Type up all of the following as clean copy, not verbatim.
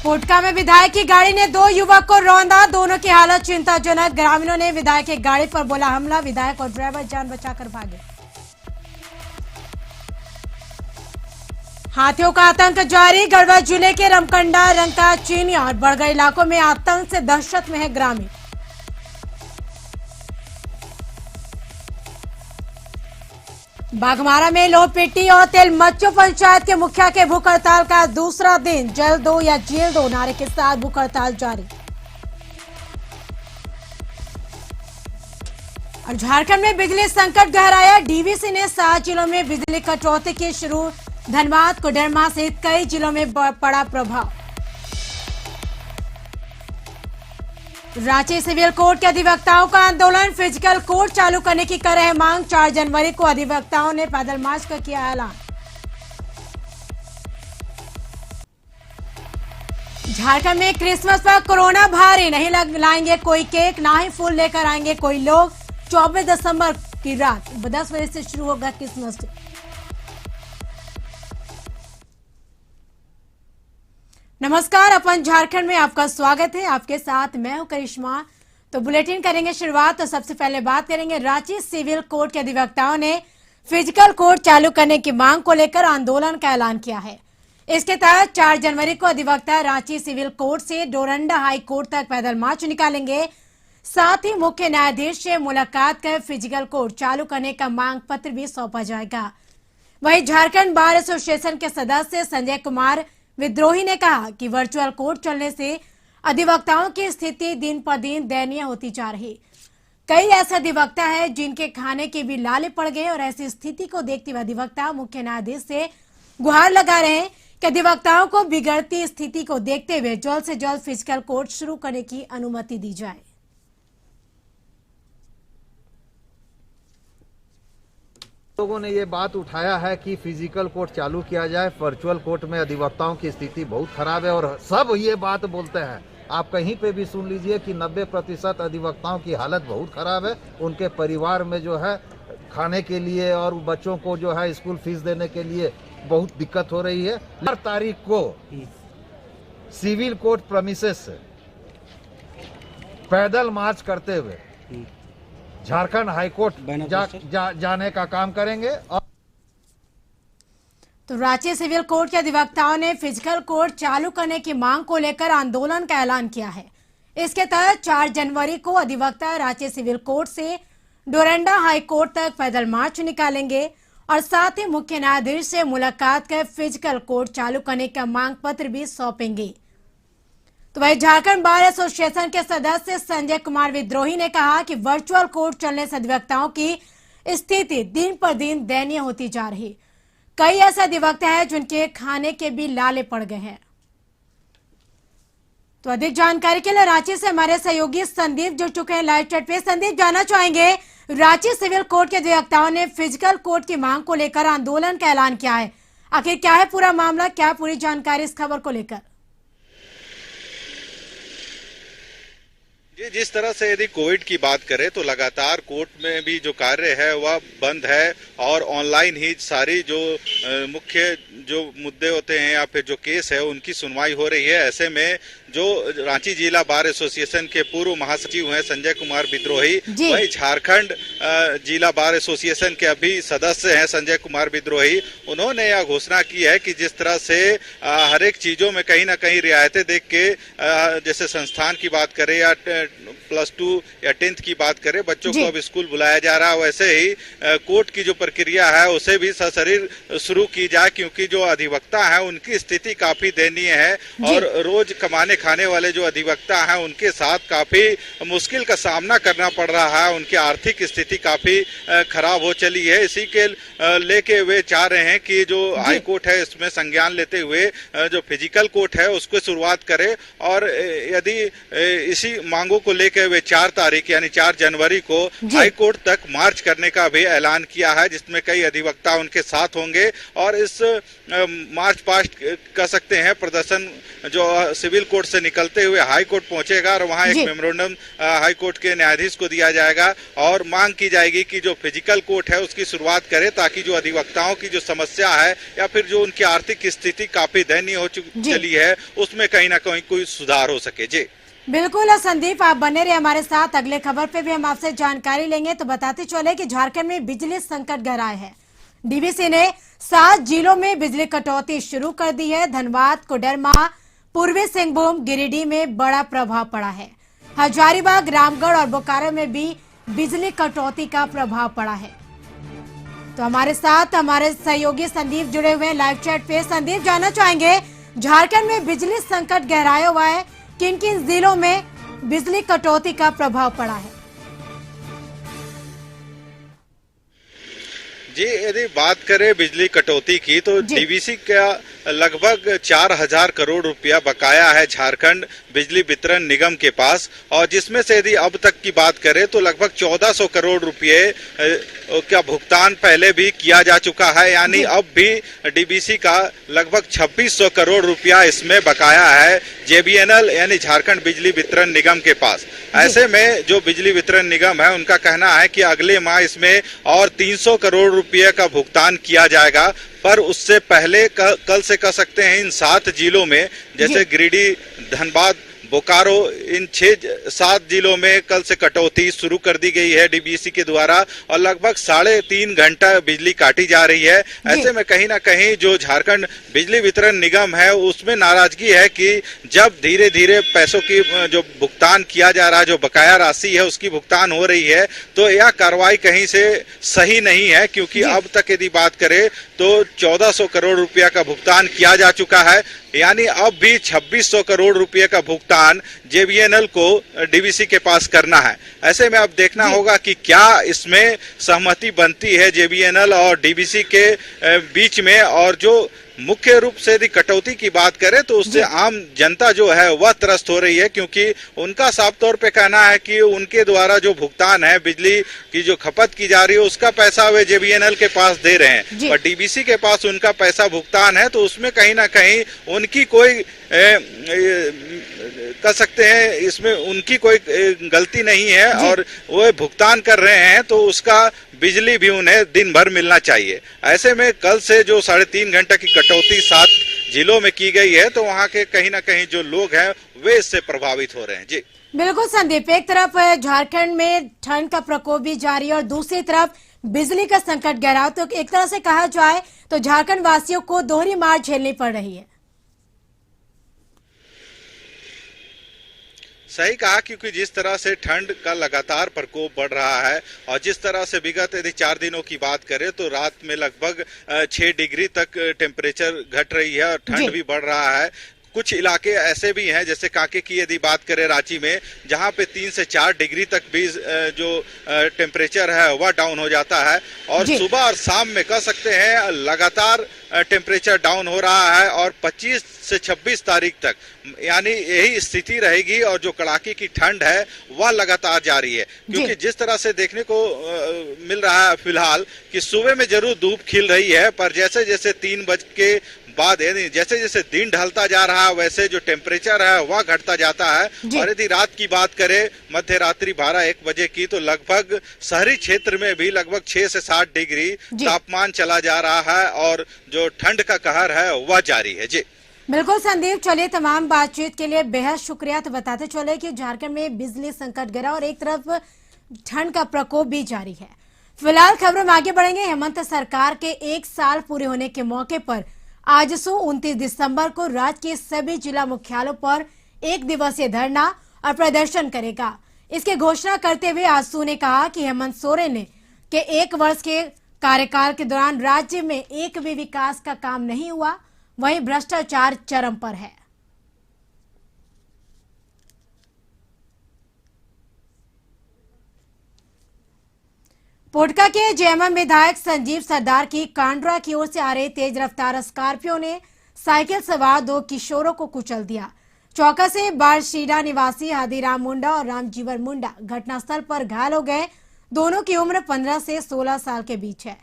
पोटका में विधायक की गाड़ी ने दो युवक को रौंदा, दोनों की हालत चिंताजनक। ग्रामीणों ने विधायक की गाड़ी पर बोला हमला, विधायक और ड्राइवर जान बचाकर भागे। हाथियों का आतंक जारी, गढ़वा जिले के रमकंडा, रंका, चीनिया और बड़गढ़ इलाकों में आतंक से दहशत में है ग्रामीण। बाघमारा में लोहपेटी और तेलमच्चो पंचायत के मुखिया के भूख हड़ताल का दूसरा दिन, जेल दो या जेल दो नारे के साथ भूख हड़ताल जारी। और झारखंड में बिजली संकट गहराया, डीवीसी ने 7 जिलों में बिजली कटौती की शुरू, धनबाद, कोडरमा सहित कई जिलों में पड़ा प्रभाव। रांची सिविल कोर्ट के अधिवक्ताओं का आंदोलन, फिजिकल कोर्ट चालू करने की कर रहे मांग। 4 जनवरी को अधिवक्ताओं ने पैदल मार्च का किया ऐलान। झारखंड में क्रिसमस पर कोरोना भारी, नहीं लाएंगे कोई केक, ना ही फूल लेकर आएंगे कोई लोग। 24 दिसंबर की रात 10 बजे से शुरू होगा क्रिसमस डे। नमस्कार, अपन झारखंड में आपका स्वागत है। आपके साथ मैं हूं करिश्मा। तो बुलेटिन करेंगे शुरुआत। तो सबसे पहले बात करेंगे, रांची सिविल कोर्ट के अधिवक्ताओं ने फिजिकल कोर्ट चालू करने की मांग को लेकर आंदोलन का ऐलान किया है। इसके तहत 4 जनवरी को अधिवक्ता रांची सिविल कोर्ट से डोरंडा हाई कोर्ट तक पैदल मार्च निकालेंगे। साथ ही मुख्य न्यायाधीश से मुलाकात कर फिजिकल कोर्ट चालू करने का मांग पत्र भी सौंपा जाएगा। वहीं झारखंड बार एसोसिएशन के सदस्य संजय कुमार विद्रोही ने कहा कि वर्चुअल कोर्ट चलने से अधिवक्ताओं की स्थिति दिन पर दिन दयनीय होती जा रही। कई ऐसे अधिवक्ता हैं जिनके खाने के भी लाले पड़ गए और ऐसी स्थिति को देखते हुए अधिवक्ता मुख्य न्यायाधीश से गुहार लगा रहे हैं कि अधिवक्ताओं को बिगड़ती स्थिति को देखते हुए जल्द से जल्द फिजिकल कोर्ट शुरू करने की अनुमति दी जाए। लोगों ने ये बात उठाया है कि फिजिकल कोर्ट चालू किया जाए। वर्चुअल कोर्ट में अधिवक्ताओं की स्थिति बहुत खराब है और सब ये बात बोलते हैं। आप कहीं पे भी सुन लीजिए कि 90% अधिवक्ताओं की हालत बहुत खराब है। उनके परिवार में जो है खाने के लिए और बच्चों को जो है स्कूल फीस देने के लिए बहुत दिक्कत हो रही है। 4 तारीख को सिविल कोर्ट प्रेमिसेस से पैदल मार्च करते हुए झारखंड हाईकोर्ट जाने का काम करेंगे। तो रांची सिविल कोर्ट के अधिवक्ताओं ने फिजिकल कोर्ट चालू करने की मांग को लेकर आंदोलन का ऐलान किया है। इसके तहत 4 जनवरी को अधिवक्ता रांची सिविल कोर्ट से डोरंडा हाई कोर्ट तक पैदल मार्च निकालेंगे और साथ ही मुख्य न्यायाधीश से मुलाकात कर फिजिकल कोर्ट चालू करने का मांग पत्र भी सौंपेंगे। तो वही झारखंड बार एसोसिएशन के सदस्य संजय कुमार विद्रोही ने कहा कि वर्चुअल कोर्ट चलने से अधिवक्ताओं की स्थिति दिन पर दिन दयनीय होती जा रही। कई ऐसे अधिवक्ता हैं जिनके खाने के भी लाले पड़ गए हैं। तो अधिक जानकारी के लिए रांची से हमारे सहयोगी संदीप जुड़ चुके हैं लाइव चैट पे। संदीप, जानना चाहेंगे, रांची सिविल कोर्ट के अधिवक्ताओं ने फिजिकल कोर्ट की मांग को लेकर आंदोलन का ऐलान किया है। आखिर क्या है पूरा मामला, क्या पूरी जानकारी इस खबर को लेकर? जिस तरह से यदि कोविड की बात करें तो लगातार कोर्ट में भी जो कार्य है वह बंद है और ऑनलाइन ही सारी जो मुख्य जो मुद्दे होते हैं या फिर जो केस है उनकी सुनवाई हो रही है। ऐसे में जो रांची जिला बार एसोसिएशन के पूर्व महासचिव हैं संजय कुमार विद्रोही, वही झारखंड जिला बार एसोसिएशन के अभी सदस्य हैं संजय कुमार विद्रोही, उन्होंने यह घोषणा की है कि जिस तरह से हर एक चीजों में कहीं ना कहीं रियायतें देख के, जैसे संस्थान की बात करें या +2 या 10th की बात करें, बच्चों को अब स्कूल बुलाया जा रहा है, वैसे ही कोर्ट की जो प्रक्रिया है उसे भी सशरीर शुरू की जाए, क्योंकि जो अधिवक्ता है उनकी स्थिति काफी दयनीय है और रोज कमाने खाने वाले जो अधिवक्ता हैं उनके साथ काफी मुश्किल का सामना करना पड़ रहा है। उनकी आर्थिक स्थिति काफी खराब हो चली है। इसी के लेके वे चाह रहे हैं कि जो हाई कोर्ट है इसमें संज्ञान लेते हुए जो फिजिकल कोर्ट है उसको शुरुआत करे और यदि इसी मांगों को लेकर वे 4 तारीख यानी 4 जनवरी को हाई कोर्ट तक मार्च करने का भी ऐलान किया है, जिसमें कई अधिवक्ता उनके साथ होंगे और इस मार्च पास्ट कह सकते हैं प्रदर्शन जो सिविल कोर्ट से निकलते हुए हाई कोर्ट पहुंचेगा और वहां एक मेमोरेंडम हाई कोर्ट के न्यायाधीश को दिया जाएगा और मांग की जाएगी कि जो फिजिकल कोर्ट है उसकी शुरुआत करे, ताकि जो अधिवक्ताओं की जो समस्या है या फिर जो उनकी आर्थिक स्थिति काफी दयनीय हो चली है उसमें कहीं ना कहीं कोई सुधार हो सके। जी बिल्कुल संदीप, आप बने रहे हमारे साथ। अगले खबर पे भी हम आपसे जानकारी लेंगे। तो बताते चले कि झारखंड में बिजली संकट गहराया है। डीवीसी ने 7 जिलों में बिजली कटौती शुरू कर दी है। धनबाद, कोडरमा, पूर्वी सिंहभूम, गिरिडीह में बड़ा प्रभाव पड़ा है। हजारीबाग, रामगढ़ और बोकारो में भी बिजली कटौती का प्रभाव पड़ा है। तो हमारे साथ हमारे सहयोगी संदीप जुड़े हुए हैं लाइव चैट पे। संदीप, जानना चाहेंगे झारखंड में बिजली संकट गहराया हुआ है, किन किन जिलों में बिजली कटौती का प्रभाव पड़ा है? जी, यदि बात करें बिजली कटौती की तो डीवीसी का लगभग 4000 करोड़ रुपया बकाया है झारखंड बिजली वितरण निगम के पास, और जिसमें से यदि अब तक की बात करें तो लगभग 1400 करोड़ रुपये का भुगतान पहले भी किया जा चुका है। यानी अब भी डीवीसी का लगभग 2600 करोड़ रुपया इसमें बकाया है जेबीएनएल यानी झारखंड बिजली वितरण निगम के पास। ऐसे में जो बिजली वितरण निगम है उनका कहना है कि अगले माह इसमें और 300 करोड़ रुपये का भुगतान किया जाएगा, पर उससे पहले कल से कह सकते हैं इन 7 जिलों में, जैसे गिरिडीह, धनबाद, बोकारो, इन 6-7 जिलों में कल से कटौती शुरू कर दी गई है डीवीसी के द्वारा और लगभग 3.5 घंटा बिजली काटी जा रही है। ऐसे में कहीं ना कहीं जो झारखंड बिजली वितरण निगम है उसमें नाराजगी है कि जब धीरे धीरे पैसों की जो भुगतान किया जा रहा है, जो बकाया राशि है उसकी भुगतान हो रही है, तो यह कार्रवाई कहीं से सही नहीं है, क्योंकि अब तक यदि बात करें तो 1400 करोड़ रुपया का भुगतान किया जा चुका है। यानी अब भी 2600 करोड़ रुपए का भुगतान जेबीएनएल को डीवीसी के पास करना है। ऐसे में अब देखना होगा कि क्या इसमें सहमति बनती है जेबीएनएल और डीवीसी के बीच में, और जो मुख्य रूप से यदि कटौती की बात करें तो उससे आम जनता जो है वह त्रस्त हो रही है, क्योंकि उनका साफ तौर पे कहना है कि उनके द्वारा जो भुगतान है, बिजली की जो खपत की जा रही है उसका पैसा वे जेबीएनएल के पास दे रहे हैं, पर डीवीसी के पास उनका पैसा भुगतान है, तो उसमें कहीं ना कहीं उनकी कोई कह सकते हैं इसमें उनकी कोई गलती नहीं है और वो भुगतान कर रहे हैं, तो उसका बिजली भी उन्हें दिन भर मिलना चाहिए। ऐसे में कल से जो 3.5 घंटा की कटौती 7 जिलों में की गई है, तो वहां के कहीं ना कहीं जो लोग हैं वे इससे प्रभावित हो रहे हैं। जी बिल्कुल संदीप, एक तरफ झारखंड में ठंड का प्रकोप भी जारी है और दूसरी तरफ बिजली का संकट गहरा, तो एक तरह से कहा जाए तो झारखंड वासियों को दोहरी मार झेलनी पड़ रही है। सही कहा, क्योंकि जिस तरह से ठंड का लगातार प्रकोप बढ़ रहा है और जिस तरह से विगत यदि 4 दिनों की बात करें तो रात में लगभग 6 डिग्री तक टेम्परेचर घट रही है और ठंड भी बढ़ रहा है। कुछ इलाके ऐसे भी हैं, जैसे कांके की यदि बात करें रांची में, जहां पे 3 से 4 डिग्री तक भी जो टेम्परेचर है वह डाउन हो जाता है और सुबह और शाम में कह सकते हैं लगातार टेम्परेचर डाउन हो रहा है और 25 से 26 तारीख तक यानी यही स्थिति रहेगी और जो कड़ाके की ठंड है वह लगातार जारी है। क्योंकि जिस तरह से देखने को मिल रहा है फिलहाल कि सुबह में जरूर धूप खिल रही है, पर जैसे जैसे 3 बज के बाद यानी जैसे जैसे दिन ढलता जा रहा है वैसे जो टेम्परेचर है वह घटता जाता है। और यदि रात की बात करें मध्य रात्रि 12-1 बजे की, तो लगभग शहरी क्षेत्र में भी लगभग 6 से 7 डिग्री तापमान चला जा रहा है और जो ठंड का कहर है वह जारी है। जी बिल्कुल संदीप, चलिए तमाम बातचीत के लिए बेहद शुक्रिया। तो बताते चले कि झारखंड में बिजली संकट गिरा और एक तरफ ठंड का प्रकोप भी जारी है। फिलहाल खबरों में आगे बढ़ेंगे। हेमंत सरकार के 1 साल पूरे होने के मौके पर आजसू 29 दिसंबर को राज्य के सभी जिला मुख्यालयों पर 1 दिवसीय धरना और प्रदर्शन करेगा। इसकी घोषणा करते हुए आजसू ने कहा कि हेमंत सोरेन ने के 1 वर्ष के कार्यकाल के दौरान राज्य में एक भी विकास का काम नहीं हुआ, वहीं भ्रष्टाचार चरम पर है। पोटका के जेएमएम विधायक संजीव सरदार की कांडरा की ओर से आ रहे तेज रफ्तार स्कॉर्पियो ने साइकिल सवार 2 किशोरों को कुचल दिया। चौका से बारशीरा निवासी हादीराम मुंडा और रामजीवन मुंडा घटनास्थल पर घायल हो गए। दोनों की उम्र 15 से 16 साल के बीच है।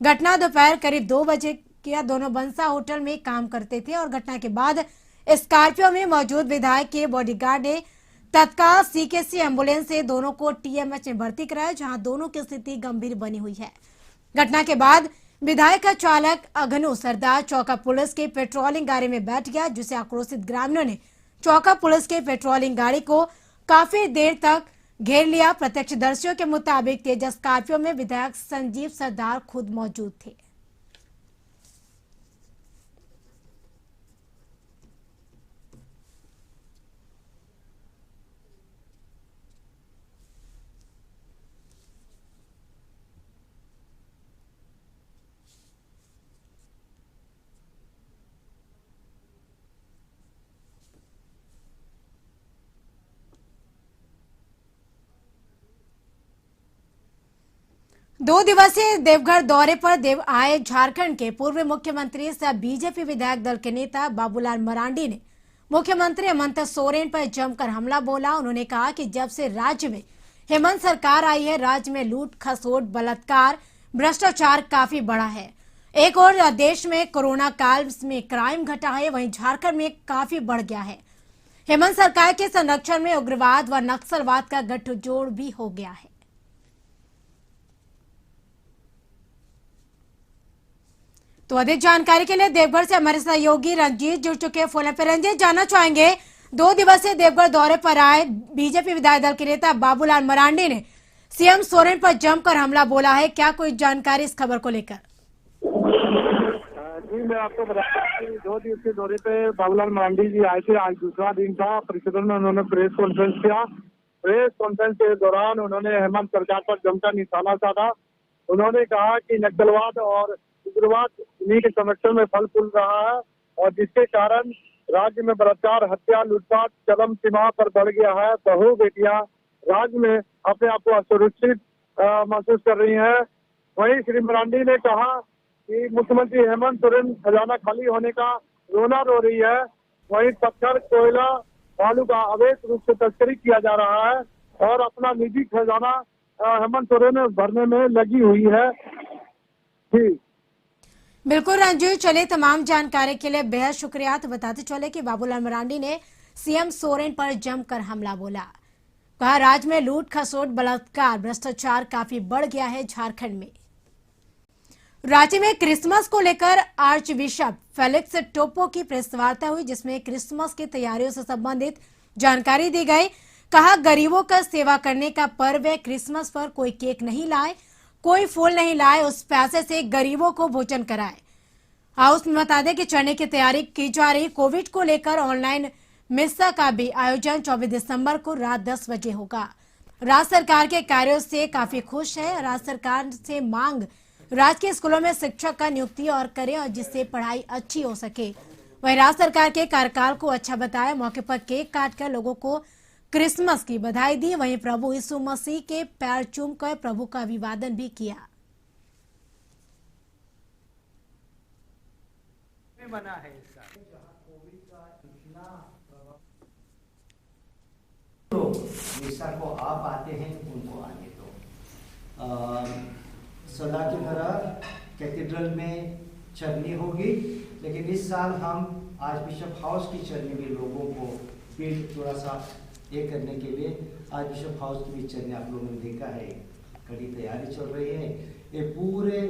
घटना दोपहर करीब 2 बजे किया। दोनों बंसा होटल में काम करते थे और घटना के बाद स्कॉर्पियो में मौजूद विधायक के बॉडीगार्ड ने तत्काल सीकेसी एम्बुलेंस से दोनों को टीएमएच में भर्ती कराया, जहां दोनों की स्थिति गंभीर बनी हुई है। घटना के बाद विधायक का चालक अघनु सरदार चौका पुलिस के पेट्रोलिंग गाड़ी में बैठ गया, जिसे आक्रोशित ग्रामीणों ने चौका पुलिस के पेट्रोलिंग गाड़ी को काफी देर तक घेर लिया। प्रत्यक्षदर्शियों के मुताबिक तेज स्कॉर्पियो में विधायक संजीव सरदार खुद मौजूद थे। दो दिवसीय देवघर दौरे पर आए झारखंड के पूर्व मुख्यमंत्री सह बीजेपी विधायक दल के नेता बाबूलाल मरांडी ने मुख्यमंत्री हेमंत सोरेन पर जमकर हमला बोला। उन्होंने कहा कि जब से राज्य में हेमंत सरकार आई है, राज्य में लूट खसोट बलात्कार भ्रष्टाचार काफी बढ़ा है। एक और देश में कोरोना काल में क्राइम घटा है, वहीं झारखंड में काफी बढ़ गया है। हेमंत सरकार के संरक्षण में उग्रवाद व नक्सलवाद का गठजोड़ भी हो गया है। तो अधिक जानकारी के लिए देवघर से हमारे सहयोगी रंजीत जुड़ चुके हैं फोन पर। रंजीत, जानना चाहेंगे, 2 दिवसीय देवघर दौरे पर आए बीजेपी विधायक दल के नेता बाबूलाल मरांडी ने सीएम सोरेन पर जमकर हमला बोला है, क्या कोई जानकारी इस खबर को लेकर? जी, मैं आपको बता दूं कि 2 दिवसीय दौरे पे बाबूलाल मरांडी जी आए थे। आज दूसरा दिन था। परिषद में उन्होंने प्रेस कॉन्फ्रेंस किया। प्रेस कॉन्फ्रेंस के दौरान उन्होंने हेमंत सरकार पर जमकर निशाना साधा। उन्होंने कहा कि नक्सलवाद और उग्रवाद उन्हीं के संरक्षण में फल फूल रहा है और जिसके कारण राज्य में बलात्कार, हत्या, लूटपाट चरम सीमा पर बढ़ गया है। बहू बेटियां राज्य में अपने आप को असुरक्षित महसूस कर रही हैं। वहीं श्री मरांडी ने कहा कि मुख्यमंत्री हेमंत सोरेन खजाना खाली होने का रोना रो रही है। वहीं पत्थर, कोयला, बालू का अवैध रूप से तस्करी किया जा रहा है और अपना निजी खजाना हेमंत सोरेन भरने में लगी हुई है। जी बिल्कुल रंजीत, चले तमाम जानकारी के लिए बेहद शुक्रिया। तो बताते चले कि बाबूलाल मरांडी ने सीएम सोरेन पर जमकर हमला बोला। कहा राज्य में लूट खसोट बलात्कार भ्रष्टाचार काफी बढ़ गया है झारखंड में। राज्य में क्रिसमस को लेकर आर्च बिशप फेलिक्स टोपो की प्रेस वार्ता हुई, जिसमें क्रिसमस की तैयारियों से संबंधित जानकारी दी गई। कहा गरीबों का सेवा करने का पर्व है, क्रिसमस पर कोई केक नहीं लाए, कोई फूल नहीं लाए, उस पैसे से गरीबों को भोजन कराए। हाउस में बता दें कि चढ़ने की तैयारी की जा रही। कोविड को लेकर ऑनलाइन मिस्सा का भी आयोजन 24 दिसंबर को रात 10 बजे होगा। राज्य सरकार के कार्यों से काफी खुश है। राज्य सरकार से मांग राजकीय स्कूलों में शिक्षक का नियुक्ति और करें और जिससे पढ़ाई अच्छी हो सके। वहीं राज्य सरकार के कार्यकाल को अच्छा बताया। मौके पर केक काटकर लोगों को क्रिसमस की बधाई दी। वहीं प्रभु यीशु मसीह के पैर चूमकर प्रभु का अभिवादन भी किया। बना है इसका तो मिसा को आप आते हैं, उनको आने दो। सदा की तरह कैथेड्रल में चरनी होगी, लेकिन इस साल हम आज बिशप हाउस की चरनी में लोगों को फील्ड थोड़ा सा ये करने के लिए आज बिशप हाउस की भी चरनी आप लोगों ने देखा है। कड़ी तैयारी चल रही है। ये पूरे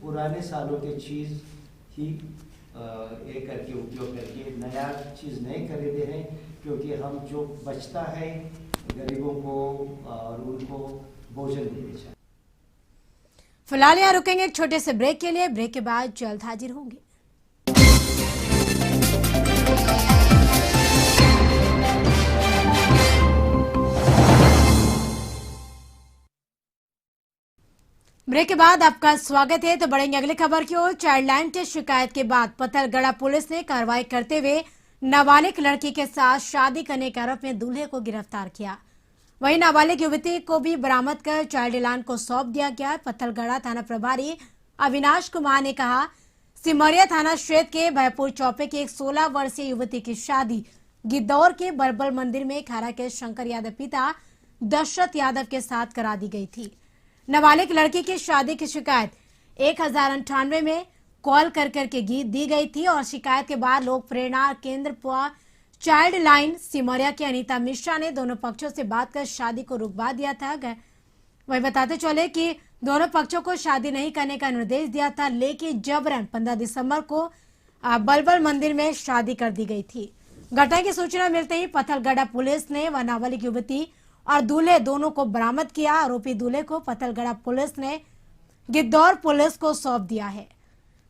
पुराने सालों के चीज ही ये करके उपयोग करके नया चीज नहीं खरीदे हैं, क्योंकि हम जो बचता है गरीबों को और उनको भोजन देना चाहिए। फिलहाल यहाँ रुकेंगे एक छोटे से ब्रेक के लिए। ब्रेक के बाद जल्द हाजिर होंगे। ब्रेक के बाद आपका स्वागत है। तो बढ़ेंगे अगली खबर की ओर। चाइल्ड लाइन की शिकायत के बाद पत्थलगड़ा पुलिस ने कार्रवाई करते हुए नाबालिग लड़की के साथ शादी करने के आरोप में दूल्हे को गिरफ्तार किया। वहीं नाबालिग युवती को भी बरामद कर चाइल्ड लाइन को सौंप दिया गया। पत्थलगड़ा थाना प्रभारी अविनाश कुमार ने कहा, सिमरिया थाना क्षेत्र के भयपुर चौपे की एक 16 वर्षीय युवती की शादी गिद्धौर के बरबल मंदिर में खारा के शंकर यादव पिता दशरथ यादव के साथ करा दी गई थी। नाबालिग लड़की की शादी की शिकायत 1098 में कॉल कर करके दी गई थी और शिकायत के बाद लोक प्रेरणा केंद्र पर चाइल्ड लाइन सिमरिया की अनीता मिश्रा ने दोनों पक्षों से बात कर शादी को रुकवा दिया था। वही बताते चले कि दोनों पक्षों को शादी नहीं करने का निर्देश दिया था, लेकिन जबरन 15 दिसंबर को बलबल मंदिर में शादी कर दी गई थी। घटना की सूचना मिलते ही पत्थलगढ़ा पुलिस ने वह नाबालिग युवती और दूल्हे दोनों को बरामद किया। आरोपी दूल्हे को पत्थलगढ़ा पुलिस ने गिद्धौर पुलिस को सौंप दिया है।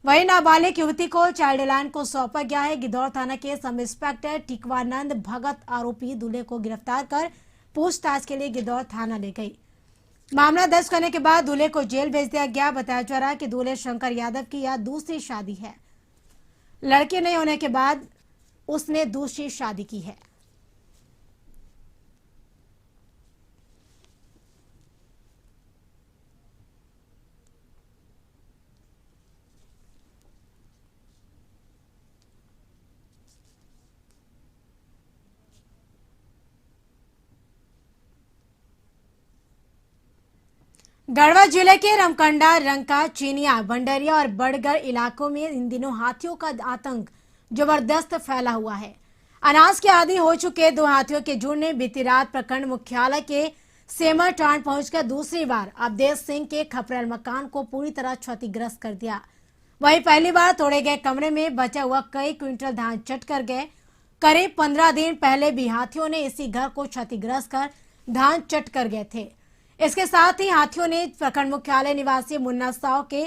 वहीं नाबालिग युवती को चाइल्ड लाइन को सौंपा गया है। गिद्धौर थाना के सब इंस्पेक्टर टिकवानंद भगत आरोपी दूल्हे को गिरफ्तार कर पूछताछ के लिए गिद्धौर थाना ले गई। मामला दर्ज करने के बाद दूल्हे को जेल भेज दिया गया। बताया जा रहा है कि दूल्हे शंकर यादव की यह दूसरी शादी है। लड़के नहीं होने के बाद उसने दूसरी शादी की है। गढ़वा जिले के रमकंडा, रंका, चीनिया, भंडरिया और बड़गढ़ इलाकों में इन दिनों हाथियों का आतंक जबरदस्त फैला हुआ है। अनाज के आदी हो चुके दो हाथियों के झुंड ने बीती रात प्रखंड मुख्यालय के सेमर टांड पहुंचकर दूसरी बार अवधेश सिंह के खपरेल मकान को पूरी तरह क्षतिग्रस्त कर दिया। वहीं पहली बार तोड़े गए कमरे में बचा हुआ कई क्विंटल धान चट कर गए। करीब 15 दिन पहले भी हाथियों ने इसी घर को क्षतिग्रस्त कर धान चट कर गए थे। इसके साथ ही हाथियों ने प्रखंड मुख्यालय निवासी मुन्ना साव के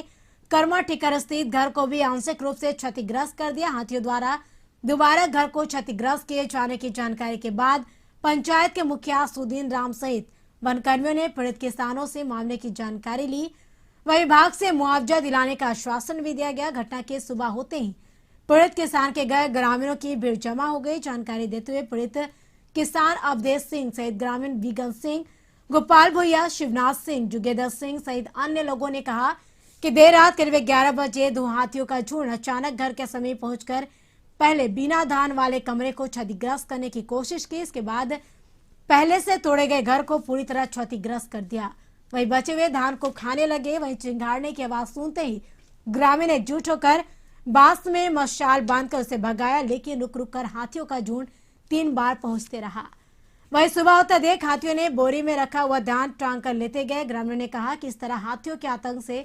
कर्मा टिकर स्थित घर को भी आंशिक रूप से क्षतिग्रस्त कर दिया। हाथियों द्वारा दोबारा घर को क्षतिग्रस्त किए जाने की जानकारी के बाद पंचायत के मुखिया सुदीन राम सहित वनकर्मियों ने पीड़ित किसानों से मामले की जानकारी ली। वहीं विभाग से मुआवजा दिलाने का आश्वासन भी दिया गया। घटना के सुबह होते ही पीड़ित किसान के घर ग्रामीणों की भीड़ जमा हो गई। जानकारी देते हुए पीड़ित किसान अवधेश सिंह सहित ग्रामीण बीगन सिंह, गोपाल भैया, शिवनाथ सिंह, जुगेदर सिंह सहित अन्य लोगों ने कहा कि देर रात करीब 11 बजे दो हाथियों का झुंड अचानक घर के समीप पहुंचकर पहले बिना धान वाले कमरे को क्षतिग्रस्त करने की कोशिश की। इसके बाद पहले से तोड़े गए घर को पूरी तरह क्षतिग्रस्त कर दिया। वहीं बचे हुए धान को खाने लगे। वहीं चिंगाड़ने की आवाज सुनते ही ग्रामीण एकजुट होकर बांस में मशाल बांधकर उसे भगाया, लेकिन रुक रुक कर हाथियों का झुंड 3 बार पहुंचते रहा। वहीं सुबह होता देख हाथियों ने बोरी में रखा हुआ धान टांग कर लेते गए। ग्रामीणों ने कहा कि इस तरह हाथियों के आतंक से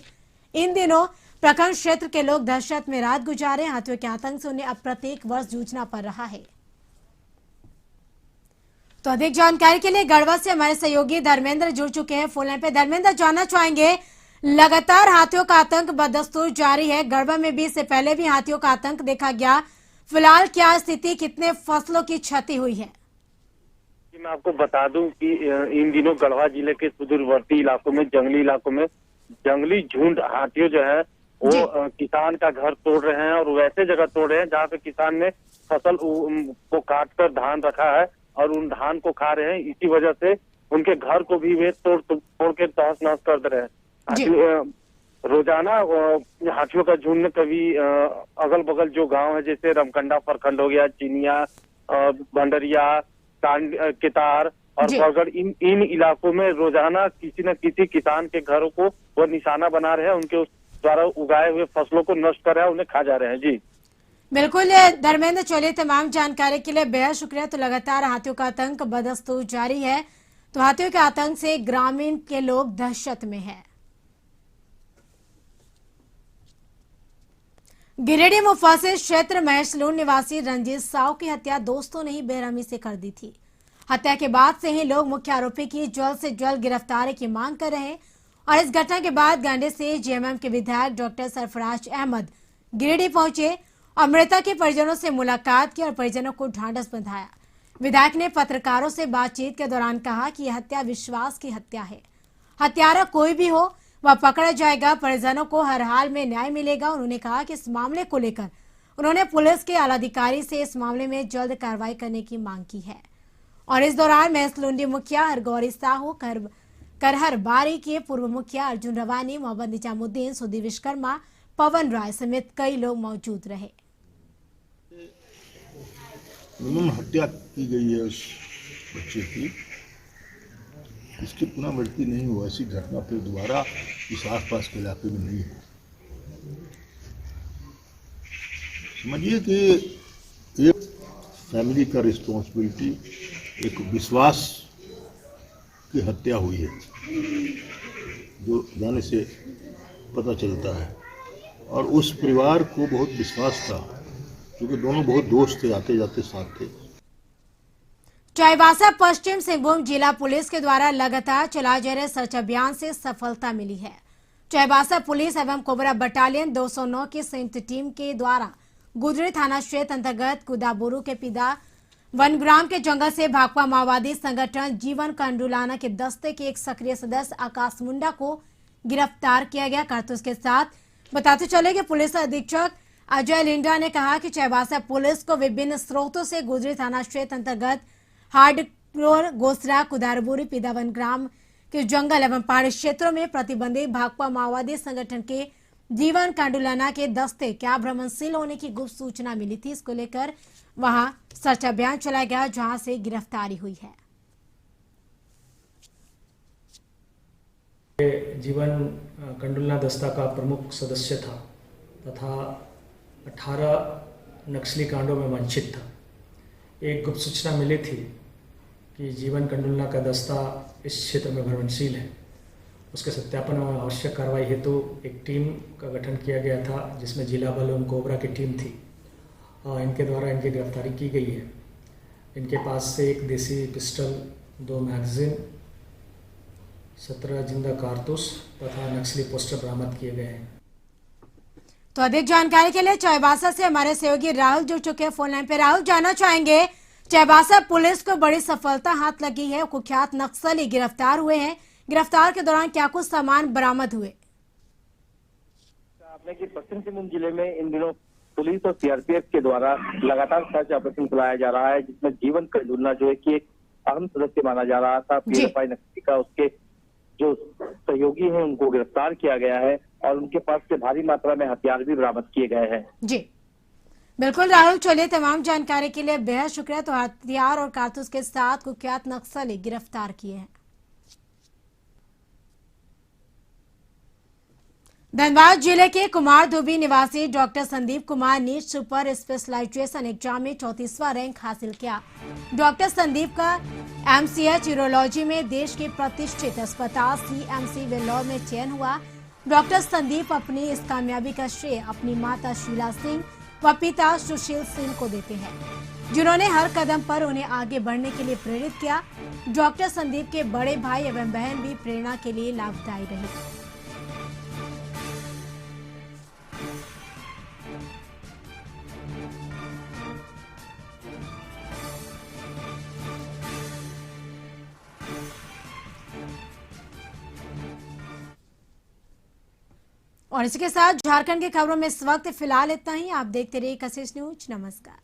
इन दिनों प्रखंड क्षेत्र के लोग दहशत में रात गुजारे। हाथियों के आतंक से उन्हें अब प्रत्येक वर्ष जूझना पड़ रहा है। तो अधिक जानकारी के लिए गढ़वा से हमारे सहयोगी धर्मेंद्र जुड़ चुके हैं फोन लाइन पे। धर्मेंद्र, जानना चाहेंगे, लगातार हाथियों का आतंक बदस्तूर जारी है। गढ़वा में भी इससे पहले भी हाथियों का आतंक देखा गया। फिलहाल क्या स्थिति, कितने फसलों की क्षति हुई है? मैं आपको बता दूं कि इन दिनों गढ़वा जिले के सुदूरवर्ती इलाकों में, जंगली इलाकों में जंगली झुंड हाथियों जो है वो किसान का घर तोड़ रहे हैं और वैसे जगह तोड़ रहे हैं जहाँ पे किसान ने फसल को काट कर धान रखा है और उन धान को खा रहे हैं। इसी वजह से उनके घर को भी वे तोड़ के तहस नहस कर दे रहे हैं। रोजाना हाथियों का झुंड कभी अगल बगल जो गांव है जैसे रमकंडा प्रखंड हो गया, चिनिया, भंडरिया, केतार और बड़गढ़, इन इलाकों में रोजाना किसी न किसी किसान के घरों को वो निशाना बना रहे हैं। उनके द्वारा उगाए हुए फसलों को नष्ट कर रहे हैं, उन्हें खा जा रहे हैं। जी बिल्कुल धर्मेंद्र, चलिए तमाम जानकारी के लिए बेहद शुक्रिया। तो लगातार हाथियों का आतंक बदस्तूर जारी है। तो हाथियों के आतंक से ग्रामीण के लोग दहशत में हैं। गिरिडीह मुफस्सिल क्षेत्र महेशलून निवासी रंजीत साव की हत्या दोस्तों ने ही बेरहमी से कर दी थी। हत्या के बाद से ही लोग मुख्य आरोपी की जल्द से जल्द गिरफ्तारी की मांग कर रहे हैं और इस घटना के बाद गांधी से जेएमएम के विधायक डॉक्टर सरफराज अहमद गिरिडीह पहुंचे और मृतक के परिजनों से मुलाकात की और परिजनों को ढांढस बंधाया। विधायक ने पत्रकारों से बातचीत के दौरान कहा कि यह हत्या विश्वास की हत्या है। हत्यारा कोई भी हो वह पकड़ा जाएगा, परिजनों को हर हाल में न्याय मिलेगा। उन्होंने कहा कि इस मामले को लेकर उन्होंने पुलिस के आलाधिकारी से इस मामले में जल्द कार्रवाई करने की मांग की है। और इस दौरान महेशलूंडी मुखिया हरगौरी साहू, करहर बारी के पूर्व मुखिया अर्जुन रवानी, मोहम्मद निजामुद्दीन, सुधीर विश्वकर्मा, पवन राय समेत कई लोग मौजूद रहे। हत्या की गई है उस बच्चे की, इसकी पुनरावृत्ति नहीं हो, ऐसी घटना फिर दोबारा इस आसपास के इलाके में नहीं है। समझिए कि एक फैमिली का रिस्पॉन्सिबिलिटी, एक विश्वास की हत्या हुई है, जो जाने से पता चलता है। और उस परिवार को बहुत विश्वास था, क्योंकि दोनों बहुत दोस्त थे, आते जाते साथ थे। चाईबासा पश्चिम सिंहभूम जिला पुलिस के द्वारा लगातार चलाए जा रहे सर्च अभियान से सफलता मिली है। चाईबासा पुलिस एवं कोबरा बटालियन 209 की संयुक्त टीम के द्वारा गुजरी थाना क्षेत्र अंतर्गत कुदाबुरु के पिदा वनग्राम के जंगल से भाकपा माओवादी संगठन जीवन कंडुलाना के दस्ते के एक सक्रिय सदस्य आकाश मुंडा को गिरफ्तार किया गया। कारतूस के साथ बताते चले कि पुलिस अधीक्षक अजय लिंडा ने कहा कि चाईबासा पुलिस को विभिन्न स्रोतों से गुजरी थाना क्षेत्र अंतर्गत हार्डकोर, गोसरा, कुदारबुरी, पिदावन ग्राम के जंगल एवं पहाड़ी क्षेत्रों में प्रतिबंधित भाकपा माओवादी संगठन के जीवन कांडुलाना के दस्ते क्या भ्रमणशील होने की गुप्त सूचना मिली थी। इसको लेकर वहां सर्च अभियान चलाया गया, जहां से गिरफ्तारी हुई है। जीवन कंडुलना दस्ता का प्रमुख सदस्य था तथा 18 नक्सली कांडों में वंचित था। एक गुप्त सूचना मिली थी कि जीवन कंडुलना का दस्ता इस क्षेत्र में भ्रमणशील है। उसके सत्यापन और आवश्यक कार्रवाई हेतु एक टीम का गठन किया गया था, जिसमें जिला बल एवं कोबरा की टीम थी। इनके द्वारा इनकी गिरफ्तारी की गई है। इनके पास से एक देसी पिस्टल, 2 मैगजीन, 17 जिंदा कारतूस तथा नक्सली पोस्टर बरामद किए गए हैं। तो अधिक जानकारी के लिए चाईबासा से हमारे सहयोगी राहुल जुड़ चुके हैं फोन लाइन पे। राहुल, जानना चाहेंगे, चाईबासा पुलिस को बड़ी सफलता हाथ लगी है, कुख्यात नक्सली गिरफ्तार हुए हैं। गिरफ्तार के दौरान क्या कुछ सामान बरामद हुए? आपने कि पश्चिम सिंहभूम जिले में इन दिनों पुलिस और सीआरपीएफ के द्वारा लगातार सर्च ऑपरेशन चलाया जा रहा है, जिसमें जीवन कंडुलना जो है कि एक अहम सदस्य माना जा रहा था पीएफआई नक्सली का। उसके जो सहयोगी हैं उनको गिरफ्तार किया गया है और उनके पास से भारी मात्रा में हथियार भी बरामद किए गए हैं। जी बिल्कुल राहुल, चलिए तमाम जानकारी के लिए बेहद शुक्रिया। तो हथियार और कारतूस के साथ कुख्यात नक्सली गिरफ्तार किए हैं। धनबाद जिले के कुमारधुबी निवासी डॉक्टर संदीप कुमार ने सुपर स्पेशलाइजेशन एग्जाम में 34वां रैंक हासिल किया। डॉक्टर संदीप का एमसीएच यूरोलॉजी में देश के प्रतिष्ठित अस्पताल सीएमसी वेल्लोर में चयन हुआ। डॉक्टर संदीप अपनी इस कामयाबी का श्रेय अपनी माता शीला सिंह व पिता सुशील सिंह को देते हैं, जिन्होंने हर कदम पर उन्हें आगे बढ़ने के लिए प्रेरित किया। डॉक्टर संदीप के बड़े भाई एवं बहन भी प्रेरणा के लिए लाभदायी रहे। और इसी के साथ झारखंड की खबरों में इस वक्त फिलहाल इतना ही। आप देखते रहिए कशिश न्यूज। नमस्कार।